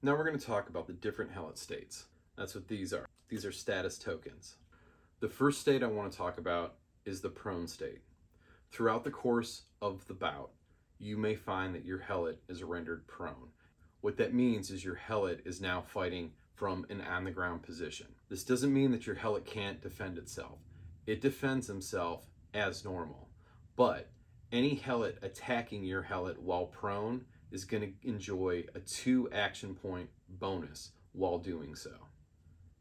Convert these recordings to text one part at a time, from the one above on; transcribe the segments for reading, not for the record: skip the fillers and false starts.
Now we're going to talk about the different Helot states. That's what these are. These are status tokens. The first state I want to talk about is the prone state. Throughout the course of the bout, you may find that your Helot is rendered prone. What that means is your Helot is now fighting from an on-the-ground position. This doesn't mean that your Helot can't defend itself. It defends himself as normal, but any Helot attacking your Helot while prone is going to enjoy a 2 action point bonus while doing so.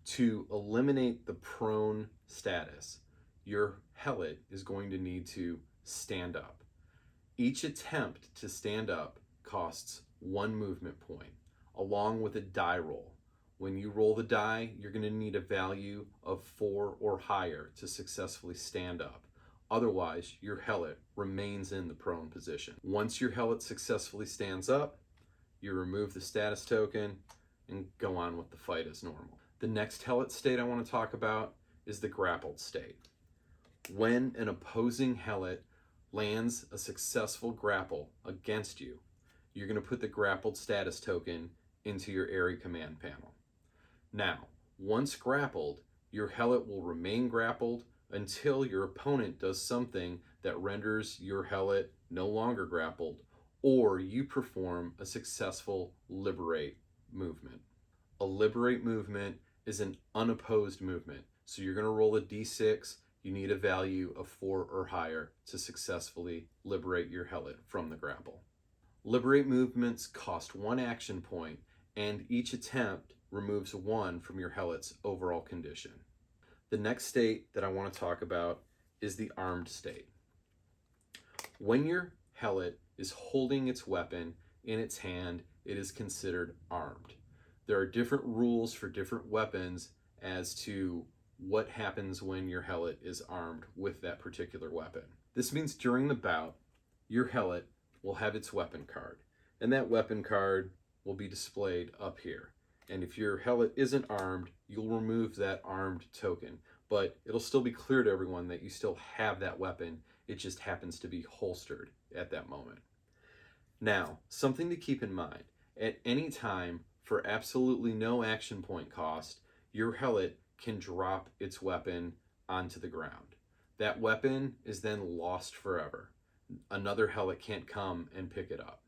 To eliminate the prone status, your Helot is going to need to stand up. Each attempt to stand up costs 1 movement point, along with a die roll. When you roll the die, you're going to need a value of 4 or higher to successfully stand up. Otherwise, your Helot remains in the prone position. Once your Helot successfully stands up, you remove the status token and go on with the fight as normal. The next Helot state I want to talk about is the grappled state. When an opposing Helot lands a successful grapple against you, you're going to put the grappled status token into your area command panel. Now, once grappled, your Helot will remain grappled until your opponent does something that renders your Helot no longer grappled, or you perform a successful liberate movement. A liberate movement is an unopposed movement, so you're going to roll a d6. You need a value of 4 or higher to successfully liberate your Helot from the grapple. Liberate movements cost 1 action point, and each attempt removes 1 from your Helot's overall condition. The next state that I want to talk about is the armed state. When your Helot is holding its weapon in its hand, it is considered armed. There are different rules for different weapons as to what happens when your Helot is armed with that particular weapon. This means during the bout, your Helot will have its weapon card, and that weapon card will be displayed up here. And if your Helot isn't armed, you'll remove that armed token, but it'll still be clear to everyone that you still have that weapon. It just happens to be holstered at that moment. Now, something to keep in mind, at any time, for absolutely no action point cost, your Helot can drop its weapon onto the ground. That weapon is then lost forever. Another Helot can't come and pick it up.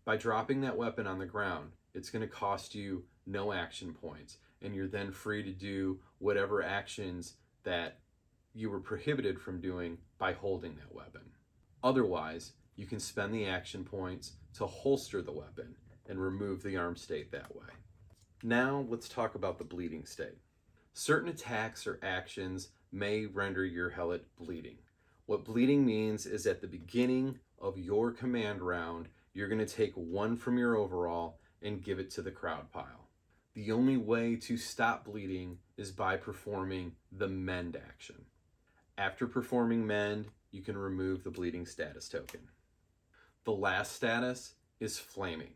By dropping that weapon on the ground, it's going to cost you no action points, and you're then free to do whatever actions that you were prohibited from doing by holding that weapon. Otherwise, you can spend the action points to holster the weapon and remove the armed state that way. Now let's talk about the bleeding state. Certain attacks or actions may render your Helot bleeding. What bleeding means is at the beginning of your command round, you're going to take 1 from your overall and give it to the crowd pile. The only way to stop bleeding is by performing the mend action. After performing mend, you can remove the bleeding status token. The last status is flaming.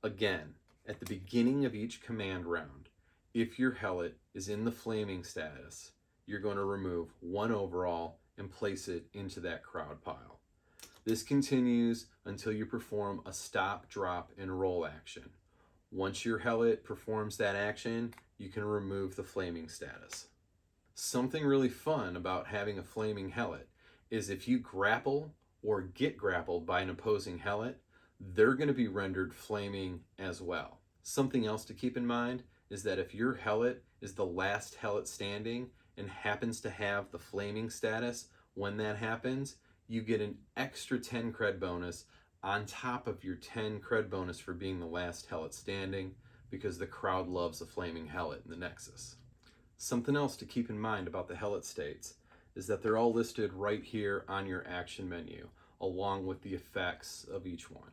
Again, at the beginning of each command round, if your Helot is in the flaming status, you're going to remove 1 overall and place it into that crowd pile. This continues until you perform a stop, drop, and roll action. Once your Helot performs that action, you can remove the flaming status. Something really fun about having a flaming Helot is if you grapple or get grappled by an opposing Helot, they're going to be rendered flaming as well. Something else to keep in mind is that if your Helot is the last Helot standing and happens to have the flaming status, when that happens, you get an extra 10 cred bonus on top of your 10 cred bonus for being the last Helot standing, because the crowd loves a flaming Helot in the Nexus. Something else to keep in mind about the Helot states is that they're all listed right here on your action menu, along with the effects of each one.